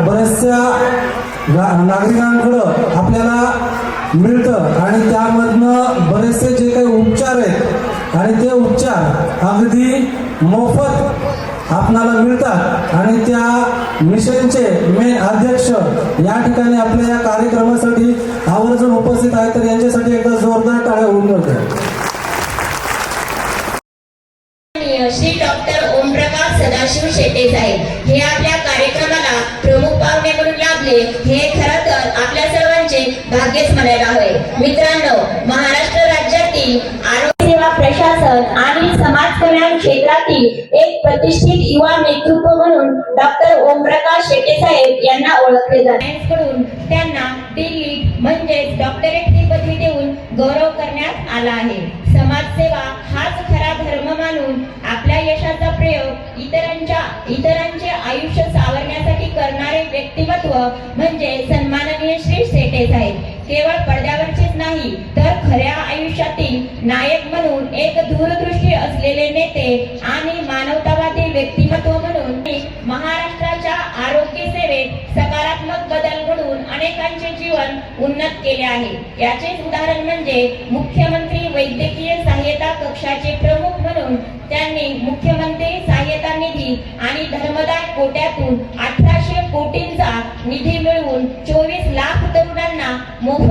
बऱ्याचशा नागरिकांकडं आपल्याला मिळतं आणि त्यामधनं बरेचसे जे काही उपचार आहेत आणि ते उपचार अगदी मोफत आपणाला मिळतात आणि त्या मिशनचे मेन अध्यक्ष या ठिकाणी आपल्या या कार्यक्रमासाठी आवर्जून उपस्थित आहेत, तर यांच्यासाठी एकदा जोरदार टाळ्या होऊन जातात. श्री डॉक्टर ओमप्रकाश सदाशिव शेटे साहेब हे आपल्या कार्यक्रमाला प्रमुख पाहुणे म्हणून लाभले, हे खरं तर आपल्या सर्वांचे भाग्यच म्हणायला हवे. मित्रांनो, महाराष्ट्र राज्यातील आरोग्य सेवा प्रशासन आणि समाज कल्याण क्षेत्रातील एक प्रतिष्ठित युवा नेतृत्व म्हणून डॉक्टर ओमप्रकाश शेटे साहेब यांना ओळखले जाते. कडून त्यांना दिल्ली म्हणजेच डॉक्टरेट ही पदवी देऊन गौरव करण्यात आला आहे. समाजसेवा हाच खरा धर्म मानून आपल्या यशाचा प्रयोग इतरांचे आयुष्य सावरण्यासाठी करणारे व्यक्तिमत्व म्हणजे सन्माननीय श्री शेटे साहेब. केवळ पडद्यावरचेच नाही तर खऱ्या आयुष्यातील नायक म्हणून एक दूरदृष्टी असलेले नेते आणि मानवतावादी व्यक्तिमत्व म्हणून महाराष्ट्राच्या आरोग्य सेवेत सकारात्मक बदल घडवून अनेकांचे जीवन उन्नत केले आहे. याचेच उदाहरण म्हणजे मुख्यमंत्री वैद्यकीय सहाय्यता कक्षाचे प्रमुख म्हणून त्यांनी मुख्यमंत्री सहाय्यता निधी आणि धर्मदाय कोट्यातून 1800 कोटींचा निधी मिळवून 24 लाख तरुणांना मोफत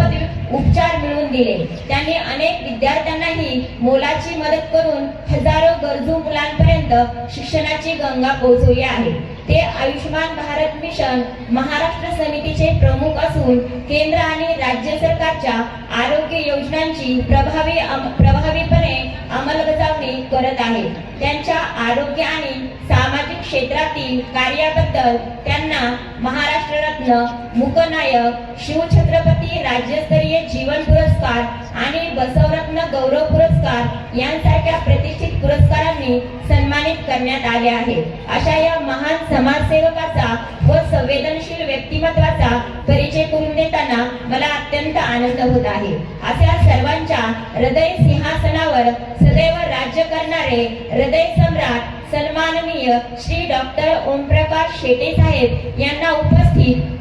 उपचार मिळवून दिले. त्यांनी अनेक विद्यार्थ्यांनाही मोलाची मदत करून हजारो गरजू मुलांपर्यंत शिक्षणाची गंगा पोहोचवली आहे. ते आयुष्मान भारत मिशन महाराष्ट्र समितीचे प्रमुख असून केंद्र आणि राज्य सरकारच्या आरोग्य योजनांची प्रभावीपणे अंमलबजावणी करत आहेत. त्यांच्या आरोग्य आणि सामाजिक क्षेत्रातील कार्याबद्दल त्यांना महाराष्ट्र रत्न, मूकनायक, शिवछत्रपती राज्यस्तरीय जीवन पुरस्कार आणि बसवरत्न गौरव पुरस्कार यांसारख्या प्रतिष्ठित पुरस्कारांनी सन्मानित करण्यात आले आहे. अशा या महान समाजसेवकाचा व संवेदनशील व्यक्तिमत्वाचा परिचय करून देताना मला अत्यंत आनंद होत आहे. अशा सर्वांच्या हृदय सिंहासनावर सदैव राज्य करणारे हृदय सम्राट सन्माननीय श्री डॉक्टर ओमप्रकाश शेटे साहेब यांना उपस्थित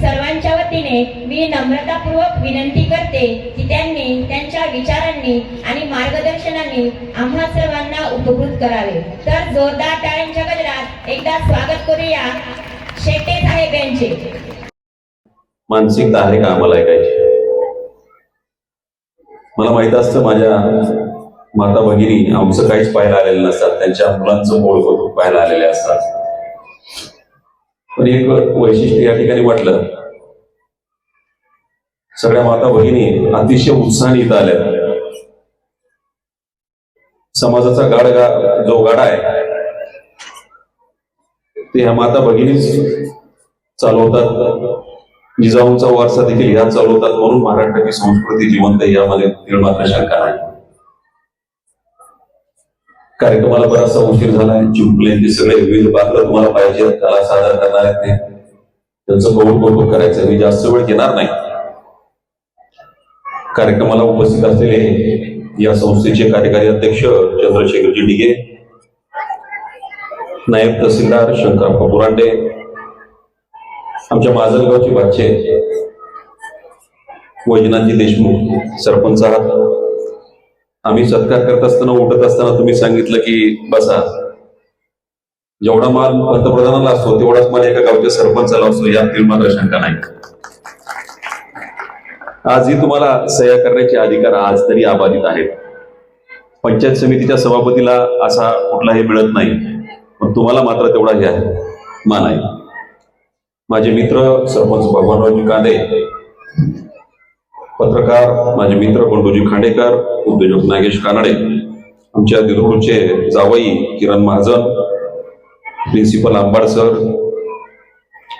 सर्वांच्या वतीने मी नम्रतापूर्वक विनंती करते की त्यांनी त्यांच्या विचारांनी आणि मार्गदर्शनाने आम्हा सर्वांना उपकृत करावे. तर जोरदार टाळ्यांच्या गजरात एकदा स्वागत करूया शेटे साहेब यांचे. मानसिकता आहे का आम्हाला ऐकायची? मला माहित असतं माझ्या माता भगिनी आमचं काहीच पाहायला आलेलं नसतात, त्यांच्या मुलांचं बोल कौतुक पाहायला आलेले असतात. पण एक वैशिष्ट्य या ठिकाणी वाटलं, सगळ्या माता भगिनी अतिशय उत्साहाने इथं आल्या. समाजाचा जो गाडा आहे ते ह्या माता भगिनीच चालवतात. जिजाऊंचा वारसा देखील ह्या चालवतात, म्हणून महाराष्ट्राची संस्कृती जिवंत यामध्ये मात्र शंका नाही. कार्यक्रमाला बराचसा उशीर झालाय, चिंपले ते सगळे विविध पात्र तुम्हाला पाहिजे त्याला सादर करणार आहेत, त्यांचं कौतुक करायचं. मी जास्त वेळ घेणार नाही. कार्यक्रमाला उपस्थित असलेले या संस्थेचे कार्यकारी अध्यक्ष चंद्रशेखरजी डिगे, नायब तहसीलदार शंकरप्पा बुरांडे, आमच्या माजलगावचे बादशे वैजनाथजी देशमुख सरपंच आहात. आम्ही सत्कार करत असताना उठत असताना तुम्ही सांगितलं की बसा, जेवढा मान पंतप्रधानाला असतो तेवढाच मान एका गावच्या सरपंचाला असतो, यातील मात्र शंका नाही. आजही तुम्हाला सह्या करण्याचे अधिकार आज तरी अबाधित आहेत. पंचायत समितीच्या सभापतीला असा कुठलाही मिळत नाही, पण तुम्हाला मात्र तेवढा हे आहे, मान आहे. माझे मित्र सरपंच भगवानरावजी कांदे, पत्रकार माझे मित्र बंडूजी खांडेकर, उद्योजक नागेश कानडे, आमच्या दिदरूडचे जावई किरण महाजन, प्रिन्सिपल आंबाड सर,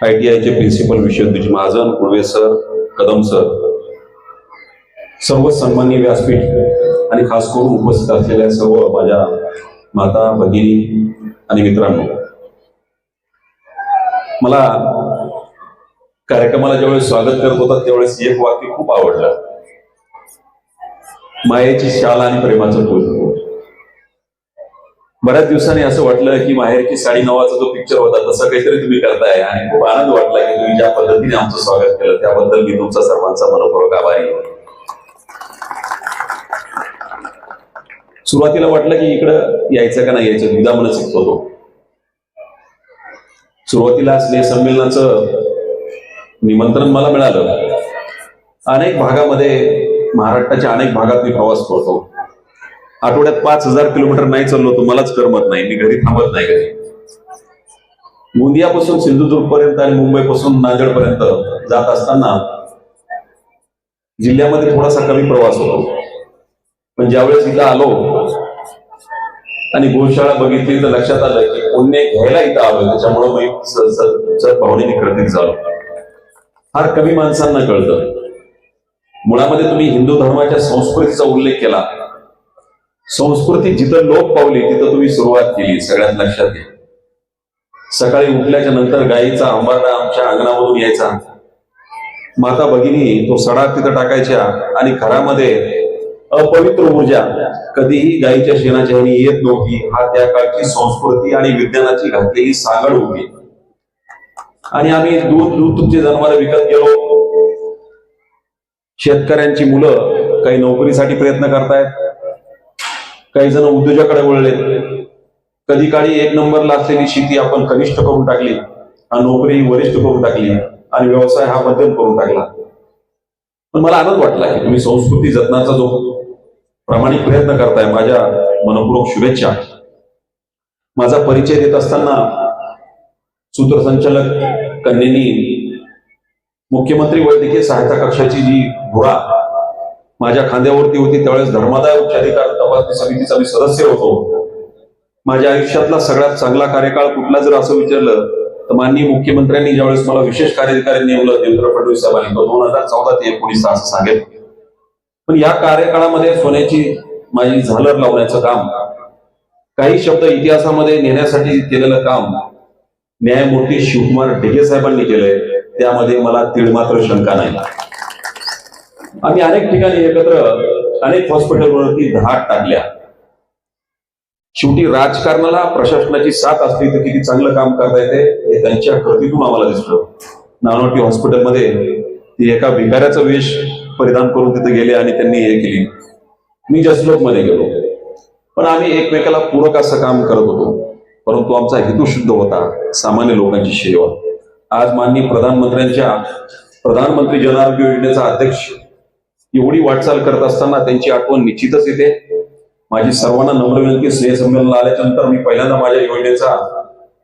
ITIचे principal Vishwajeet Mahajan, Kulwe sir, Kadam sir, सर्व सन्माननीय व्यासपीठ आणि खास करून उपस्थित असलेल्या सर्व माझ्या माता भगिनी आणि मित्रांनो, मला कार्यक्रमाला ज्यावेळेस स्वागत करत होता त्यावेळेस एक वाक्य खूप आवडलं, मायेची शाल आणि प्रेमाचं फूल. बऱ्याच दिवसांनी असं वाटलं की माहेरची साडी नावाचा जो पिक्चर होता तसं काहीतरी तुम्ही करताय आणि खूप आनंद वाटला की तुम्ही ज्या पद्धतीने आमचं स्वागत केलं त्याबद्दल मी तुमचा सर्वांचा मनपूर्वक आभारी आहे. सुरुवातीला वाटलं की इकडं यायचं का नाही यायचं दुधा मनसिक होतो. सुरुवातीला स्नेहसंमेलनाचं निमंत्रण मला मिळालं. अनेक भागामध्ये महाराष्ट्राच्या अनेक भागात मी प्रवास करतो. आठवड्यात 5,000 किलोमीटर नाही चाललो तर मलाच करमत नाही. मी घरी थांबत नाही घरी. गोंदियापासून सिंधुदुर्ग पर्यंत आणि मुंबईपासून नांदेड पर्यंत जात असताना जिल्ह्यामध्ये थोडासा कमी प्रवास होतो. पण ज्यावेळेस इथं आलो आणि गोशाळा बघितली तर लक्षात आलं की पुण्य घ्यायला इथं आलोय. त्याच्यामुळे मी भावनेने कृतीत झालो. फार कमी माणसांना कळतं. मुळामध्ये तुम्ही हिंदू धर्माच्या संस्कृतीचा उल्लेख केला. संस्कृती जिथं लोप पावली तिथं तुम्ही सुरुवात केली. सगळ्यात लक्षात घ्या. सकाळी उठल्याच्या नंतर गायीचा अंबारडा आमच्या अंगणामधून यायचा. माता भगिनी तो सडा तिथं टाकायच्या आणि घरामध्ये अपवित्र ऊर्जा कधीही गायीच्या शेणाच्या ह्यानी येत नव्हती. हा त्या काळची संस्कृती आणि विज्ञानाची घातलेली सांगड होती. आणि आम्ही दूध तुमचे जनावर विकत गेलो. शेतकऱ्यांची मुलं काही नोकरीसाठी प्रयत्न करतायत, काही जण उद्योजकाकडे वळले. कधी काळी 1 नंबरला असलेली शेती आपण कनिष्ठ करून टाकली, नोकरी वरिष्ठ करून टाकली आणि व्यवसाय हा मध्यम करून टाकला. पण मला आनंद वाटला की तुम्ही संस्कृती जतनाचा जो प्रामाणिक प्रयत्न करताय. माझ्या मनपूर्वक शुभेच्छा. माझा परिचय देत असताना सूत्रसंचालक कन्यांनी मुख्यमंत्री वैद्यकीय सहायता कक्षाची जी धुरा माझ्या खांद्यावरती होती त्यावेळेस धर्मादाय उच्चाधिकार तपासणी समितीचा मी सदस्य होतो. माझ्या आयुष्यातला सगळ्यात चांगला कार्यकाळ कुठला जर असं विचारलं तर माननीय मुख्यमंत्र्यांनी ज्यावेळेस मला विशेष कार्यधिकारी नेमलं देवेंद्र फडणवीस साहेबांनी 2014 ते 19 असं सांगेल. पण या कार्यकाळामध्ये सोन्याची माझी झालर लावण्याचं काम, काही शब्द इतिहासामध्ये नेण्यासाठी केलेलं काम न्यायमूर्ती शिवकुमार ढिगे साहेबांनी केलंय. त्यामध्ये मला तीळमात्र शंका नाही. आम्ही अनेक ठिकाणी एकत्र अनेक हॉस्पिटलवरती धाड टाकल्या. शेवटी राजकारणाला प्रशासनाची साथ असली तर किती चांगलं काम करता येते हे त्यांच्या कृतीतून आम्हाला दिसलं. नानवटी हॉस्पिटलमध्ये ती एका भिकाऱ्याचा वेश परिधान करून तिथे गेले आणि त्यांनी हे केली. मी जसलोक मध्ये गेलो. पण आम्ही एकमेकाला पूरक असं काम करत होतो. परंतु आमचा हेतू शुद्ध होता, सामान्य लोकांची सेवा. आज माननीय प्रधानमंत्र्यांच्या प्रधानमंत्री जन आरोग्य योजनेचा अध्यक्ष एवढी वाटचाल करत असताना त्यांची आठवण निश्चितच येते. माझी सर्वांना नम्र विनंती, स्नेहसंमेलनाला आल्याच्या नंतर मी पहिल्यांदा माझ्या योजनेचा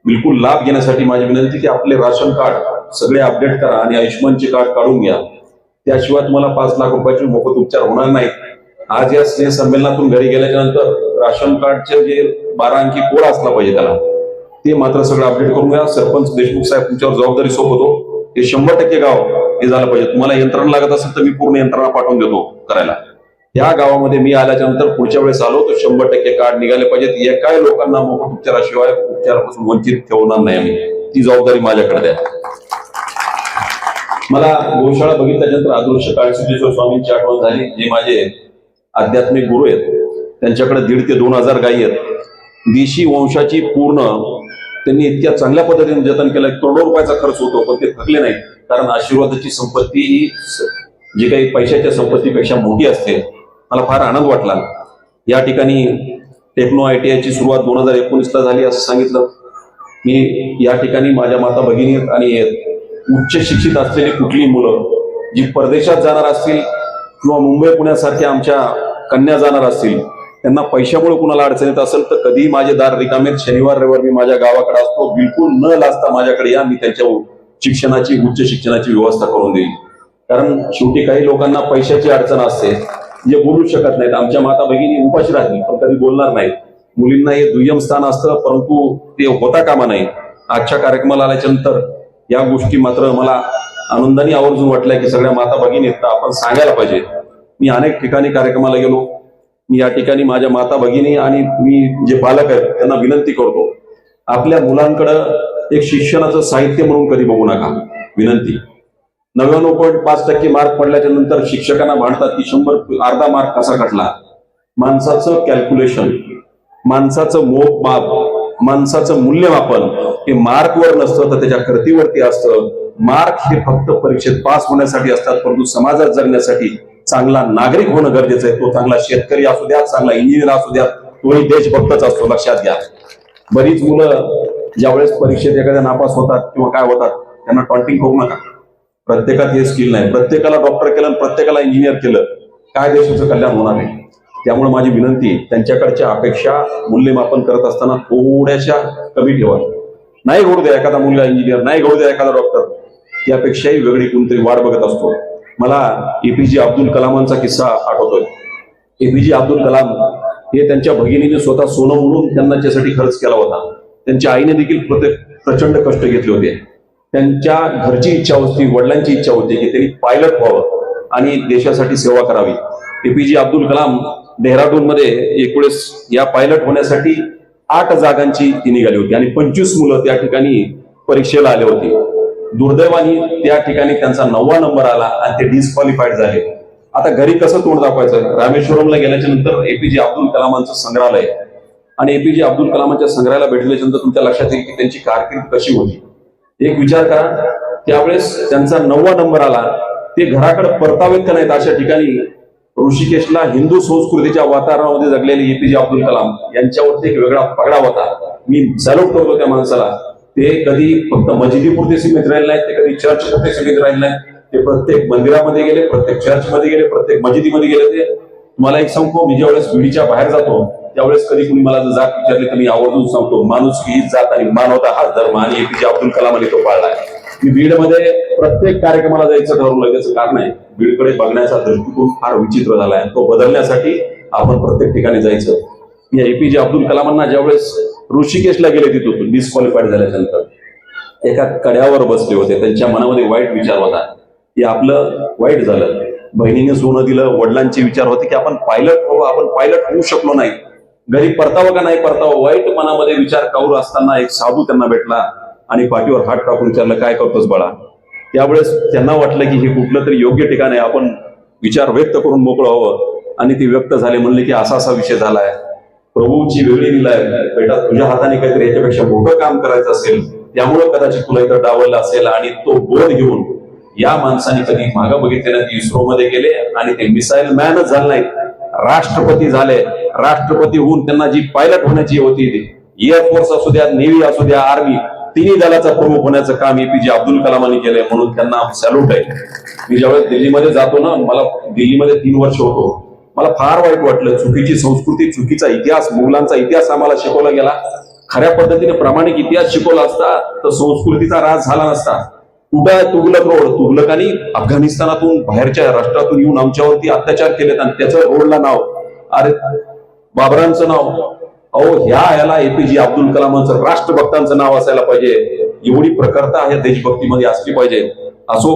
बिलकुल लाभ घेण्यासाठी माझी विनंती की आपले राशन कार्ड सगळे अपडेट करा आणि आयुष्यमानचे कार्ड काढून घ्या. त्याशिवाय तुम्हाला 5 लाख रुपयाचे मोफत उपचार होणार नाहीत. आज या स्नेहसंमेलनातूून घरी गेल्याच्या नंतर राशन कार्डचे जे 12 अंकी कोड असला पाहिजे त्याला ते मात्र सगळं अपडेट करून घ्या. सरपंच देशमुख साहेब तुमच्यावर जबाबदारी सोपवतो. हे 100% गाव हे झालं पाहिजे. तुम्हाला यंत्रणा लागत असेल तर मी पूर्ण यंत्रणा पाठवून देतो करायला. या गावामध्ये मी आल्याच्या नंतर पुढच्या वेळेस आलो तर 100% कार्ड निघाले पाहिजेत. एकाही लोकांना मोफत उपचाराशिवाय उपचारापासून वंचित ठेवणार नाही आम्ही. ती जबाबदारी माझ्याकडे द्या. मला गोशाळा बघितल्यानंतर आदर्श काळसिद्धेश्वर स्वामींची आठवण झाली, जे माझे आध्यात्मिक गुरु आहेत. त्यांच्याकडे 1,500 ते 2,000 गायी आहेत. देशी वंशाची पूर्ण त्यांनी इतक्या चांगल्या पद्धतीने जतन केलं. करोडो रुपयाचा खर्च होतो पण ते थकले नाहीत. कारण आशीर्वादाची संपत्ती ही जी काही पैशाच्या संपत्तीपेक्षा मोठी असते. मला फार आनंद वाटला. या ठिकाणी टेक्नो ITI ची सुरुवात 2019ला झाली असं सांगितलं. मी या ठिकाणी माझ्या माता भगिनी आणि उच्च शिक्षित असलेली कुठली मुलं जी परदेशात जाणार असतील किंवा मुंबई पुण्यासारख्या आमच्या कन्या जाणार असतील त्यांना पैशामुळे कुणाला अडचण येत असेल तर कधीही माझे दार रिकामेत. शनिवार रविवार मी माझ्या गावाकडे असतो. बिलकुल न लाजता माझ्याकडे या. मी त्यांच्या शिक्षणाची उच्च शिक्षणाची व्यवस्था करून देईल. कारण शेवटी काही लोकांना पैशाची अडचण असते जे बोलू शकत नाहीत. आमच्या माता भगिनी उपाशी राहतील पण कधी बोलणार नाहीत. मुलींना हे दुय्यम स्थान असतं परंतु ते होता कामा नये. आजच्या कार्यक्रमाला आल्याच्या नंतर या गोष्टी मात्र मला आनंदाने आवर्जून वाटल्या की सगळ्या माता भगिनी आपण सांगायला पाहिजे. मी अनेक ठिकाणी कार्यक्रमाला गेलो. मी या ठिकाणी माझ्या माता भगिनी आणि मी जे पालक आहेत त्यांना विनंती करतो, आपल्या मुलांकडं एक शिक्षणाचं साहित्य म्हणून कधी बघू नका. विनंती. 99.5% मार्क पडल्याच्या नंतर शिक्षकांना भांडतात की 100 अर्धा मार्क कसा कटला. माणसाचं कॅल्क्युलेशन, माणसाचं मोजमाप, माणसाचं मूल्यमापन हे मार्कवर नसतं तर त्याच्या कृतीवरती असतं. मार्क हे फक्त परीक्षेत पास होण्यासाठी असतात, परंतु समाजात जगण्यासाठी चांगला नागरिक होणं गरजेचं आहे. तो चांगला शेतकरी असू द्या, चांगला इंजिनियर असू द्या, तोही देशभक्तच असतो, लक्षात घ्या. बरीच मुलं ज्यावेळेस परीक्षेत एखाद्या नापास होतात किंवा काय होतात त्यांना टॉन्टिंग करू नका. प्रत्येकात हे स्किल नाही. प्रत्येकाला डॉक्टर केलं, प्रत्येकाला इंजिनियर केलं, काय देशाचं कल्याण होणार आहे. त्यामुळे माझी विनंती, त्यांच्याकडच्या अपेक्षा मूल्यमापन करत असताना थोड्याशा कमी ठेवा. नाही घडू द्या एखादा मुलगा इंजिनियर, नाही घडू द्या एखादा डॉक्टर, त्यापेक्षाही वेगळी कोणतरी वाट बघत असतो. मला एपीजे अब्दुल कलामांचा किस्सा आठवतोय. एपीजे अब्दुल कलाम हे त्यांच्या भगिनीने स्वतः सोनं म्हणून त्यांना त्यासाठी खर्च केला होता. त्यांच्या आईने देखील प्रचंड कष्ट घेतले होते. त्यांच्या घरची इच्छा होती, वडिलांची इच्छा होती की त्यांनी पायलट व्हावं आणि देशासाठी सेवा करावी. एपीजे अब्दुल कलाम डेहराडून मध्ये एक वेळेस या पायलट होण्यासाठी 8 जागांची ती निघाली होती आणि 25 मुलं त्या ठिकाणी परीक्षेला आले होते. दुर्दैवाने त्या ठिकाणी त्यांचा 9वा नंबर आला आणि ते डिस्क्वालिफाईड झाले. आता घरी कसं तोंड दाखवायचं? रामेश्वरमला गेल्याच्या नंतर एपीजे अब्दुल कलामांचं संग्रहालय आणि एपीजे अब्दुल कलामांच्या संग्रहालयाला भेटल्याच्या नंतर तुमच्या लक्षात येईल की त्यांची कारकीर्द कशी होती. एक विचार करा, त्यावेळेस त्यांचा 9वा नंबर आला, ते घराकडे परतावेत का नाहीत अशा ठिकाणी ऋषिकेशला हिंदू संस्कृतीच्या वातावरणामध्ये जगलेले एपीजे अब्दुल कलाम यांच्यावरती एक वेगळा पगडा होता. मी सॅल्यूट करतो त्या माणसाला. ते कधी फक्त मस्जिदीपुरते सीमित राहिले नाहीत, ते कधी चर्च पुरते सीमित राहिले नाहीत. ते प्रत्येक मंदिरामध्ये गेले, प्रत्येक चर्चमध्ये गेले, प्रत्येक मस्जिदीमध्ये गेले. ते मला एक सांगतो, मी ज्यावेळेस बीडीच्या बाहेर जातो त्यावेळेस कधी कुणी मला जर जात विचारले तर मी आवर्जून सांगतो, माणूस ही जात आणि मानवता हाच धर्म आणि एपीजे अब्दुल कलामांनी तो पाळलाय. मी बीडमध्ये प्रत्येक कार्यक्रमाला जायचं ठरवलं. त्याचं कारण आहे, बीडकडे बघण्याचा दृष्टिकोन फार विचित्र झालाय. तो बदलण्यासाठी आपण प्रत्येक ठिकाणी जायचं. या एपीजे अब्दुल कलामांना ज्यावेळेस ऋषिकेशला गेले तिथून डिस्क्वालिफाईड झाल्याच्या नंतर एका कड्यावर बसले होते. त्यांच्या मनामध्ये वाईट विचार होता की आपलं वाईट झालं, बहिणीने सोनं दिलं, वडिलांचे विचार होते की आपण पायलट व्हावं, आपण पायलट होऊ शकलो नाही, घरी परतावं का नाही परतावं. वाईट मनामध्ये विचार काऊर असताना एक साधू त्यांना भेटला आणि पाठीवर हात टाकून विचारलं, काय करतोस बाळा. त्यावेळेस त्यांना वाटलं की हे कुठलं तरी योग्य ठिकाण आहे, आपण विचार व्यक्त करून मोकळं व्हावं. आणि ते व्यक्त झाले. म्हणले की असा असा विषय झालाय, प्रभूची वेगळी दिलाय बेटा, तुझ्या हाताने काहीतरी याच्यापेक्षा मोठं काम करायचं असेल, त्यामुळे कदाचित तुला इथं डावललं असेल. आणि तो बोध घेऊन या माणसाने कधी मागं बघितले नाही, इस्रो मध्ये गेले आणि ते मिसाईल मॅनच झाले नाहीत, राष्ट्रपती झाले. राष्ट्रपती होऊन त्यांना जी पायलट होण्याची होती, एअरफोर्स असू द्या, नेव्ही असू द्या, आर्मी, तिन्ही दलाचा प्रमुख होण्याचं काम एपीजे अब्दुल कलामांनी केलंय. म्हणून त्यांना सॅल्यूट आहे. मी ज्यावेळेस दिल्लीमध्ये जातो ना, मला दिल्लीमध्ये 3 वर्ष होतो, मला फार वाईट वाटलं. चुकीची संस्कृती, चुकीचा इतिहास, मुघलांचा इतिहास आम्हाला शिकवला गेला. खऱ्या पद्धतीने प्रामाणिक इतिहास शिकवला असता तर संस्कृतीचा ऱ्हास झाला नसता. कुठं तुघलक रोड, तुघलकांनी अफगाणिस्तानातून बाहेरच्या राष्ट्रातून येऊन आमच्यावरती अत्याचार केलेत आणि त्याचं रोडला नाव, अरे बाबरांचं नाव. अहो याला एपीजे अब्दुल कलामांचं, राष्ट्रभक्तांचं नाव असायला पाहिजे. एवढी प्रखरता आहे देशभक्तीमध्ये असली पाहिजे. असो,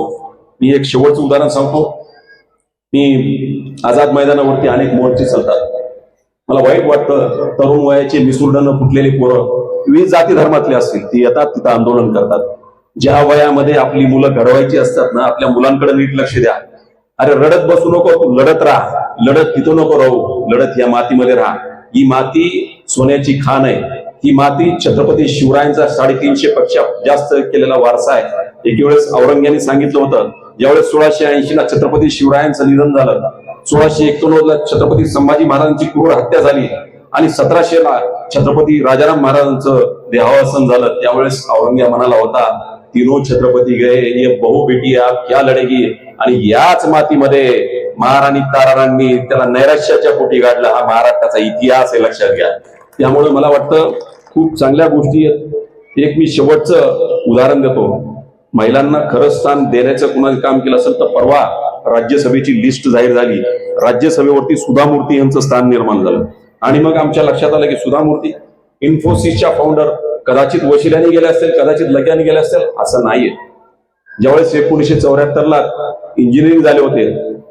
मी एक शेवटचं उदाहरण सांगतो. मी आझाद मैदानावरती अनेक मोर्चे चालतात. मला वाईट वाटतं, तरुण वयाचे मिसुरडानं फुटलेली पोरं विविध जाती धर्मातले असतील, ती येतात तिथं आंदोलन करतात. ज्या वयामध्ये आपली मुलं घडवायची असतात ना, आपल्या मुलांकडे नीट लक्ष द्या. अरे रडत बसू नको, तू लढत राहा, लढत तिथं नको राहू, लढत या मातीमध्ये राहा. ही माती सोन्याची खाण आहे. ही माती छत्रपती शिवरायांचा 350 पेक्षा जास्त केलेला वारसा आहे. एक वेळेस औरंगजेबाने सांगितलं होतं, ज्यावेळेस 1680 ला छत्रपती शिवरायांचं निधन झालं, 1689 ला छत्रपती संभाजी महाराजांची क्रूर हत्या झाली आणि 1700 ला छत्रपती राजाराम महाराजांचं देहावसन झालं, त्यावेळेस औरंगजेब म्हणाला होता, तीनों छत्रपती गए, ये बहु बेटी आप क्या लढेगी. आणि याच मातीमध्ये महाराणी ताराराणी त्याला नैराश्याच्या पोटी गाडलं. हा महाराष्ट्राचा इतिहास आहे, लक्षात घ्या. त्यामुळे मला वाटतं खूप चांगल्या गोष्टी आहेत. एक मी शेवटचं उदाहरण देतो. महिलांना खरं स्थान देण्याचं कुणाला काम केलं असेल तर परवा राज्यसभेची लिस्ट जाहीर झाली. राज्यसभेवरती सुधा मूर्ती यांचं स्थान निर्माण झालं आणि मग आमच्या लक्षात आलं की सुधा मूर्ती इन्फोसिसच्या फाउंडर, कदाचित वशिल्याने गेले असतील, कदाचित लग्याने गेले असतील, असं नाहीये. ज्यावेळेस 1974 ला इंजिनिअरिंग झाले होते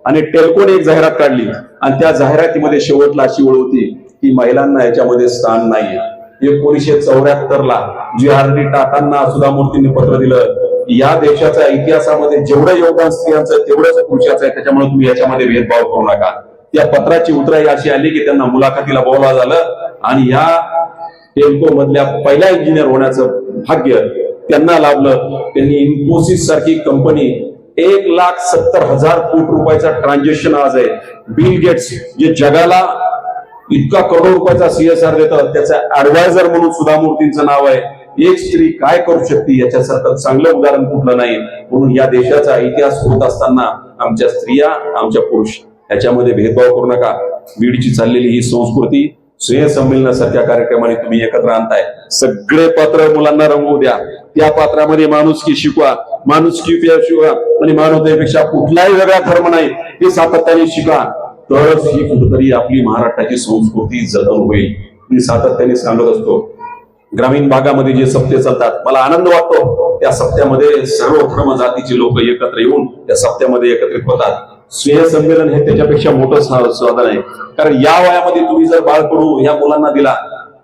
आणि टेल्कोने एक जाहिरात काढली आणि त्या जाहिरातीमध्ये शेवटला अशी ओळ होती की महिलांना याच्यामध्ये स्थान नाहीये. 1974 ला जी.आर.डी. टाटांना सुधा मूर्तींनी पत्र दिलं, या देशाच्या इतिहासामध्ये जेवढं योगदान स्त्रियांचं तेवढंच पुरुषाचं आहे, त्याच्यामुळे तुम्ही याच्यामध्ये भेदभाव करू नका. त्या पत्राची उतराई अशी आली की त्यांना मुलाखतीला बोलावं झालं आणि या टेल्को मधल्या पहिल्या इंजिनियर होण्याचं भाग्य त्यांना लाभलं. त्यांनी इन्फोसिस सारखी कंपनी 1,70,000 कोटी रुपयाचा ट्रान्झॅक्शन आज आहे. बिल गेट्स जे जगाला इतका करोड रुपयाचा CSR देतात, त्याचा ऍडवायझर म्हणून सुधा मूर्तींचं नाव आहे. एक स्त्री काय करू शकते याच्यासारखं चांगलं उदाहरण कुठलं नाही. म्हणून या देशाचा इतिहास होत असताना आमच्या स्त्रिया, आमच्या पुरुष याच्यामध्ये भेदभाव करू नका. बीडची चाललेली ही संस्कृती स्नेहसंमेलनासारख्या कार्यक्रमाने तुम्ही एकत्र आणताय. सगळे पात्र मुलांना रंगवू द्या. त्या पात्रामध्ये माणुसकी शिकवा, माणुसकी शिकवा आणि मानवतेपेक्षा कुठलाही वेगळा धर्म नाही हे सातत्याने शिका. तरच ही कुठेतरी आपली महाराष्ट्राची संस्कृती जतन होईल. मी सातत्याने सांगत असतो, ग्रामीण भागामध्ये जे सप्ते चालतात मला आनंद वाटतो. त्या सप्त्यामध्ये सर्व धर्म जातीचे लोक एकत्र येऊन त्या सप्त्यामध्ये एकत्रित होतात. स्नेहसंमेलन हे त्याच्यापेक्षा मोठं साधन आहे. कारण या वयामध्ये तुम्ही जर बाळकडू या मुलांना दिला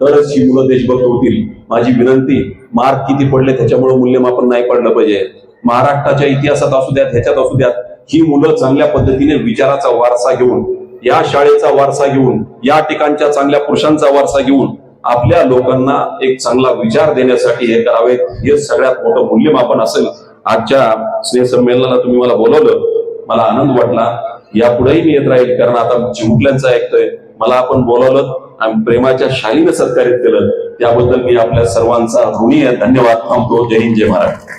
तरच ही मुलं देशभक्त होतील. माझी विनंती, मार्क किती पडले त्याच्यामुळे मूल्यमापन नाही पडलं पाहिजे. महाराष्ट्राच्या इतिहासात असू द्यात, ह्याच्यात असू द्यात, ही मुलं चांगल्या पद्धतीने विचाराचा वारसा घेऊन, या शाळेचा वारसा घेऊन, या ठिकाणच्या चांगल्या पुरुषांचा वारसा घेऊन आपल्या लोकांना एक चांगला विचार देण्यासाठी हे करावेत. हे सगळ्यात मोठं मूल्यमापन असेल. आजच्या स्नेहसंमेलनाला तुम्ही मला बोलवलं, मला आनंद वाटला. यापुढेही मी येत राहील, कारण आता चिमुकल्यांचं ऐकतोय. मला आपण बोलवलं आणि प्रेमाच्या शाहीनं सत्कारित केलं, त्याबद्दल मी आपल्या सर्वांचा ऋणी आहे. धन्यवाद. थांबतो. जय हिंद, जय महाराष्ट्र.